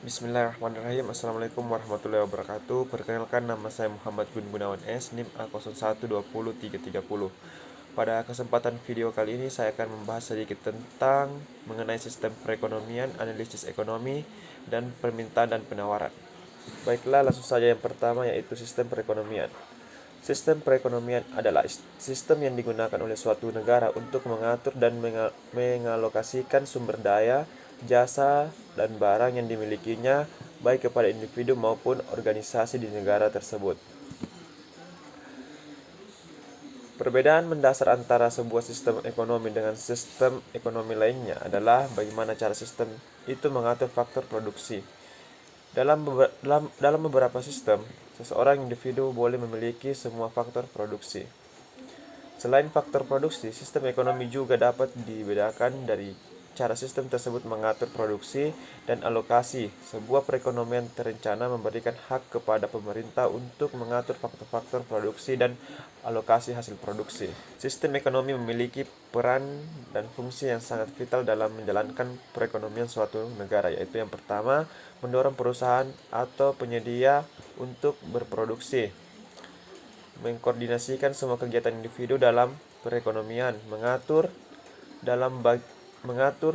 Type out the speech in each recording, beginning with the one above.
Bismillahirrahmanirrahim. Assalamualaikum warahmatullahi wabarakatuh. Perkenalkan, nama saya Muhammad Gun Gunawan S, NIM A01200330. Pada kesempatan video kali ini saya akan membahas sedikit tentang mengenai sistem perekonomian, analisis ekonomi, dan permintaan dan penawaran. Baiklah, langsung saja yang pertama, yaitu sistem perekonomian. Sistem perekonomian adalah sistem yang digunakan oleh suatu negara untuk mengatur dan mengalokasikan sumber daya, jasa, dan barang yang dimilikinya baik kepada individu maupun organisasi di negara tersebut. Perbedaan mendasar antara sebuah sistem ekonomi dengan sistem ekonomi lainnya adalah bagaimana cara sistem itu mengatur faktor produksi. Dalam beberapa sistem, seseorang individu boleh memiliki semua faktor produksi. Selain faktor produksi, sistem ekonomi juga dapat dibedakan dari cara sistem tersebut mengatur produksi dan alokasi. Sebuah perekonomian terencana memberikan hak kepada pemerintah untuk mengatur faktor-faktor produksi dan alokasi hasil produksi. Sistem ekonomi memiliki peran dan fungsi yang sangat vital dalam menjalankan perekonomian suatu negara, yaitu yang pertama, mendorong perusahaan atau penyedia untuk berproduksi, mengkoordinasikan semua kegiatan individu dalam perekonomian, mengatur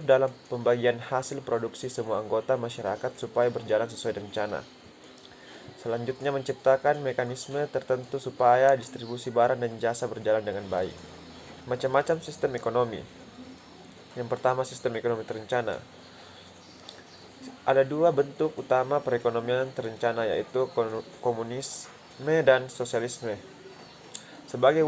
dalam pembagian hasil produksi semua anggota masyarakat supaya berjalan sesuai rencana. Selanjutnya, menciptakan mekanisme tertentu supaya distribusi barang dan jasa berjalan dengan baik. Macam-macam sistem ekonomi. Yang pertama, sistem ekonomi terencana. Ada dua bentuk utama perekonomian terencana, yaitu komunisme dan sosialisme. Sebagai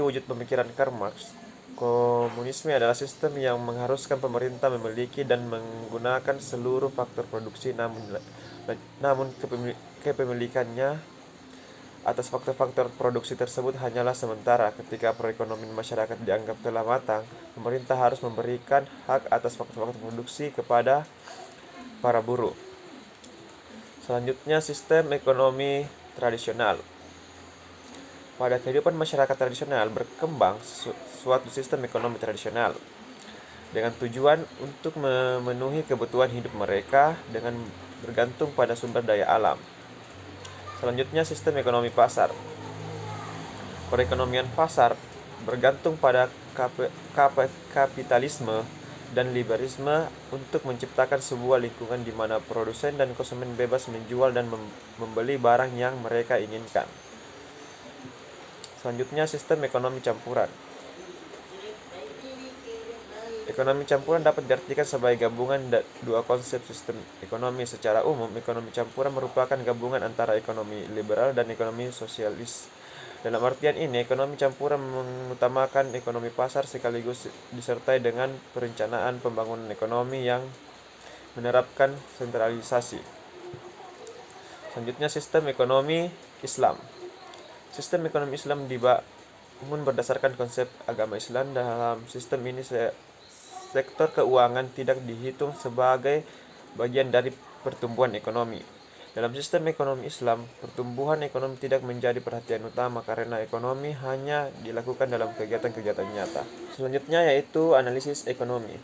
wujud pemikiran Karl Marx, komunisme adalah sistem yang mengharuskan pemerintah memiliki dan menggunakan seluruh faktor produksi, namun kepemilikannya atas faktor-faktor produksi tersebut hanyalah sementara. Ketika perekonomian masyarakat dianggap telah matang, pemerintah harus memberikan hak atas faktor-faktor produksi kepada para buruh. Selanjutnya, sistem ekonomi tradisional. Pada kehidupan masyarakat tradisional berkembang suatu sistem ekonomi tradisional dengan tujuan untuk memenuhi kebutuhan hidup mereka dengan bergantung pada sumber daya alam. Selanjutnya, sistem ekonomi pasar. Perekonomian pasar bergantung pada kapitalisme dan liberalisme untuk menciptakan sebuah lingkungan di mana produsen dan konsumen bebas menjual dan membeli barang yang mereka inginkan. Selanjutnya, sistem ekonomi campuran. Ekonomi campuran dapat diartikan sebagai gabungan dua konsep sistem ekonomi. Secara umum, ekonomi campuran merupakan gabungan antara ekonomi liberal dan ekonomi sosialis. Dalam artian ini, ekonomi campuran mengutamakan ekonomi pasar sekaligus disertai dengan perencanaan pembangunan ekonomi yang menerapkan sentralisasi. Selanjutnya, sistem ekonomi Islam. Sistem ekonomi Islam dibangun berdasarkan konsep agama Islam. Dalam sistem ini, sektor keuangan tidak dihitung sebagai bagian dari pertumbuhan ekonomi. Dalam sistem ekonomi Islam, pertumbuhan ekonomi tidak menjadi perhatian utama karena ekonomi hanya dilakukan dalam kegiatan-kegiatan nyata. Selanjutnya yaitu analisis ekonomi.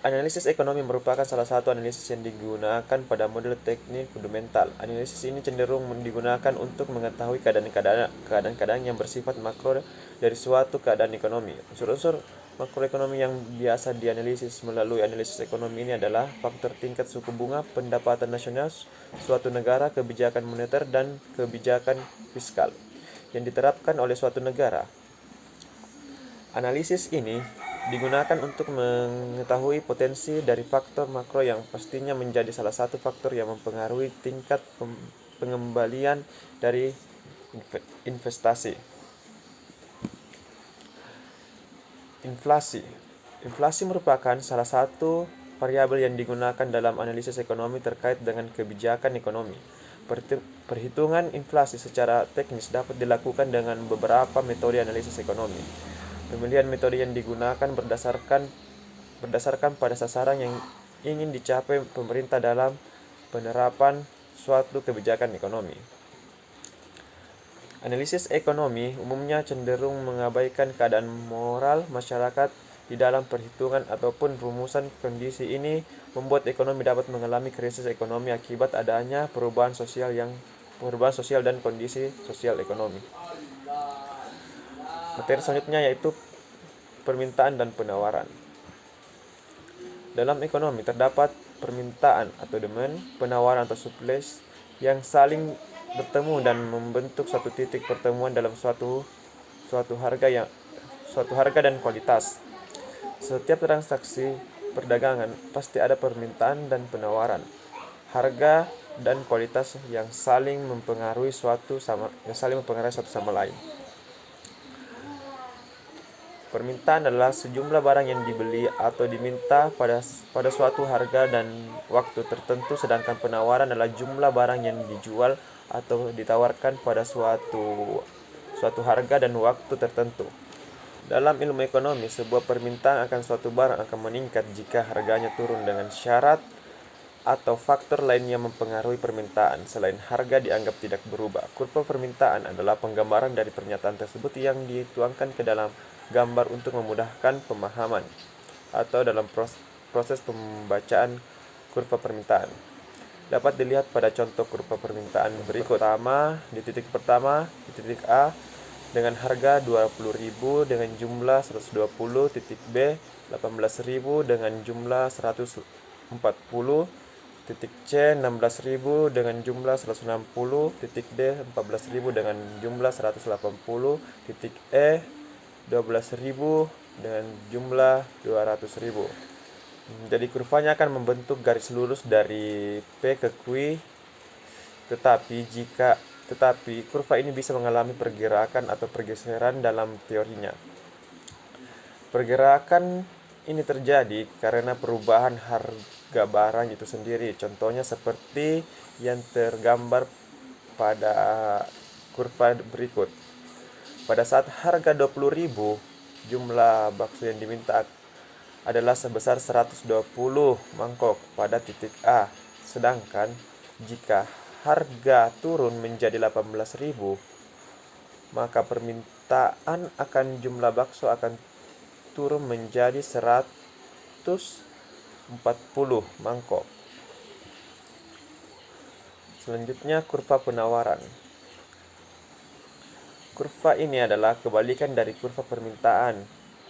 Analisis ekonomi merupakan salah satu analisis yang digunakan pada model teknik fundamental. Analisis ini cenderung digunakan untuk mengetahui keadaan-keadaan yang bersifat makro dari suatu keadaan ekonomi. Unsur-unsur makroekonomi yang biasa dianalisis melalui analisis ekonomi ini adalah faktor tingkat suku bunga, pendapatan nasional suatu negara, kebijakan moneter, dan kebijakan fiskal yang diterapkan oleh suatu negara. Analisis ini digunakan untuk mengetahui potensi dari faktor makro yang pastinya menjadi salah satu faktor yang mempengaruhi tingkat pengembalian dari investasi. Inflasi merupakan salah satu variabel yang digunakan dalam analisis ekonomi terkait dengan kebijakan ekonomi. Perhitungan inflasi secara teknis dapat dilakukan dengan beberapa metode analisis ekonomi. Pemilihan metode yang digunakan berdasarkan pada sasaran yang ingin dicapai pemerintah dalam penerapan suatu kebijakan ekonomi. Analisis ekonomi umumnya cenderung mengabaikan keadaan moral masyarakat Di dalam perhitungan ataupun rumusan, kondisi ini membuat ekonomi dapat mengalami krisis ekonomi akibat adanya perubahan sosial dan kondisi sosial ekonomi. Materi selanjutnya yaitu permintaan dan penawaran. Dalam ekonomi terdapat permintaan atau demand, penawaran atau supply yang saling bertemu dan membentuk suatu titik pertemuan dalam suatu harga dan kualitas. Setiap transaksi perdagangan pasti ada permintaan dan penawaran, harga dan kualitas yang saling mempengaruhi satu sama lain. Permintaan adalah sejumlah barang yang dibeli atau diminta pada suatu harga dan waktu tertentu, sedangkan penawaran adalah jumlah barang yang dijual atau ditawarkan pada suatu harga dan waktu tertentu. Dalam ilmu ekonomi, sebuah permintaan akan suatu barang akan meningkat jika harganya turun dengan syarat atau faktor lain yang mempengaruhi permintaan. Selain harga dianggap tidak berubah. Kurva permintaan adalah penggambaran dari pernyataan tersebut yang dituangkan ke dalam gambar untuk memudahkan pemahaman atau dalam proses pembacaan kurva permintaan. Dapat dilihat pada contoh kurva permintaan berikut. Di titik pertama, di titik A, dengan harga 20.000 dengan jumlah 120, titik B 18.000 dengan jumlah 140, titik C 16.000 dengan jumlah 160, titik D 14.000 dengan jumlah 180, titik E 12.000 dengan jumlah 200.000. Jadi kurvanya akan membentuk garis lurus dari P ke Q, tetapi kurva ini bisa mengalami pergerakan atau pergeseran dalam teorinya. Pergerakan ini terjadi karena perubahan harga barang itu sendiri. Contohnya seperti yang tergambar pada kurva berikut. Pada saat harga 20.000, jumlah bakso yang diminta adalah sebesar 120 mangkok pada titik A. Sedangkan jika harga turun menjadi 18.000, maka permintaan akan jumlah bakso akan turun menjadi 140 mangkok. Selanjutnya, kurva penawaran. Kurva ini adalah kebalikan dari kurva permintaan.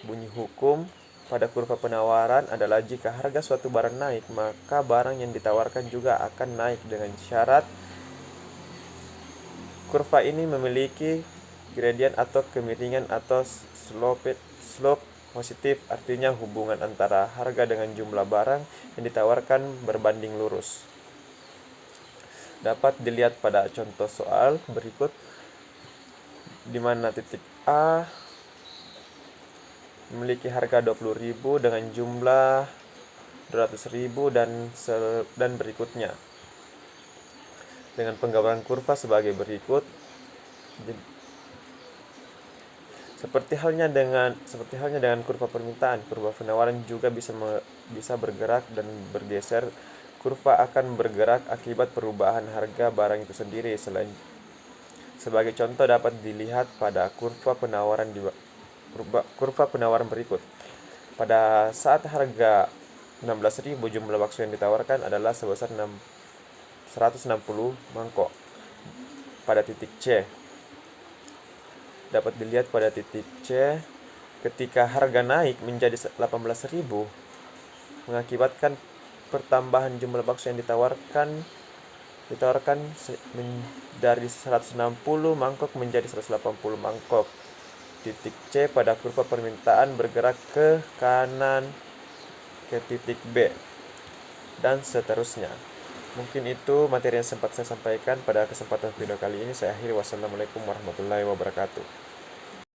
Bunyi hukum pada kurva penawaran adalah jika harga suatu barang naik, maka barang yang ditawarkan juga akan naik dengan syarat kurva ini memiliki gradient atau kemiringan atau slope positif, artinya hubungan antara harga dengan jumlah barang yang ditawarkan berbanding lurus. Dapat dilihat pada contoh soal berikut, di mana titik A memiliki harga 20.000 dengan jumlah 200.000 dan berikutnya. Dengan penggambaran kurva sebagai berikut. Seperti halnya dengan kurva permintaan, kurva penawaran juga bisa bergerak dan bergeser. Kurva akan bergerak akibat perubahan harga barang itu sendiri. Sebagai contoh dapat dilihat pada kurva penawaran berikut. Pada saat harga 16.000, jumlah bakso yang ditawarkan adalah sebesar 160 mangkok pada titik C. Dapat dilihat pada titik C, ketika harga naik menjadi 18.000, mengakibatkan pertambahan jumlah bakso yang ditawarkan dari 160 mangkok menjadi 180 mangkok. Titik C pada kurva permintaan bergerak ke kanan ke titik B, dan seterusnya. Mungkin itu materi yang sempat saya sampaikan pada kesempatan video kali ini. Saya akhiri. Wassalamualaikum warahmatullahi wabarakatuh.